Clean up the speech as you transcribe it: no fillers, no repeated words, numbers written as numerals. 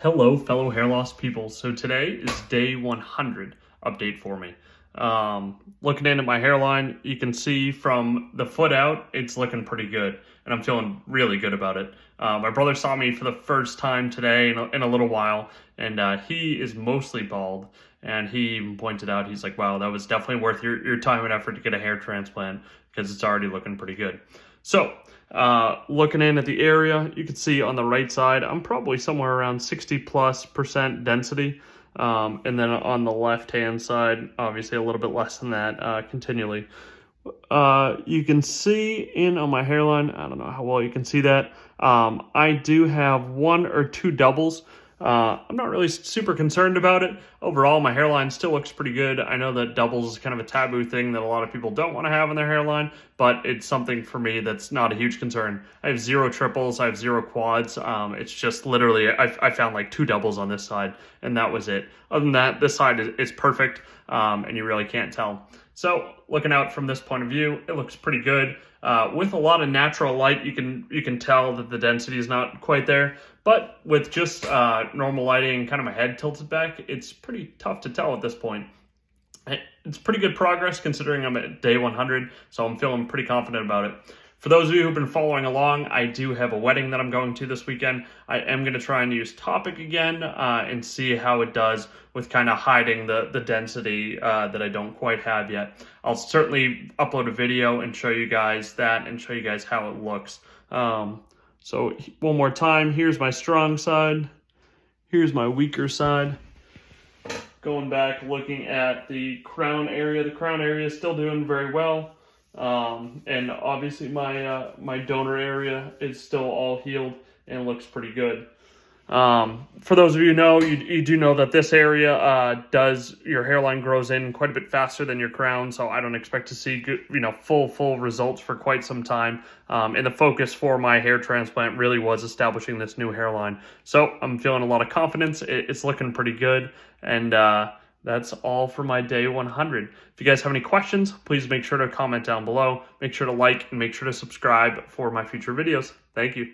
Hello, fellow hair loss people. So today is day 100 update for me. Looking in at my hairline, you can see from the foot out, it's looking pretty good, and I'm feeling really good about it. My brother saw me for the first time today in a little while, and he is mostly bald, and he even pointed out, he's like, wow, that was definitely worth your time and effort to get a hair transplant, because it's already looking pretty good. So, looking in at the area, you can see on the right side, I'm probably somewhere around 60+% density. And then on the left-hand side, obviously a little bit less than that, continually. You can see in on my hairline, I don't know how well you can see that, I do have 1 or 2 doubles. I'm not really super concerned about it. Overall, my hairline still looks pretty good. I know that doubles is kind of a taboo thing that a lot of people don't want to have in their hairline, but it's something for me that's not a huge concern. I have 0 triples, I have 0 quads. It's just literally, I found like 2 doubles on this side, and that was it. Other than that, this side is perfect, and you really can't tell. So looking out from this point of view, it looks pretty good. With a lot of natural light, you can tell that the density is not quite there. But with just normal lighting and kind of my head tilted back, it's pretty tough to tell at this point. It's pretty good progress considering I'm at day 100, so I'm feeling pretty confident about it. For those of you who've been following along, I do have a wedding that I'm going to this weekend. I am going to try and use Topic again and see how it does with kind of hiding the density that I don't quite have yet. I'll certainly upload a video and show you guys that and show you guys how it looks. So one more time, here's my strong side. Here's my weaker side. Going back, looking at the crown area is still doing very well. And obviously my donor area is still all healed and looks pretty good. For those of you who know, you do know that this area your hairline grows in quite a bit faster than your crown, so I don't expect to see good, full results for quite some time. And the focus for my hair transplant really was establishing this new hairline. So I'm feeling a lot of confidence. It's looking pretty good, and that's all for my day 100. If you guys have any questions, please make sure to comment down below. Make sure to like and make sure to subscribe for my future videos. Thank you.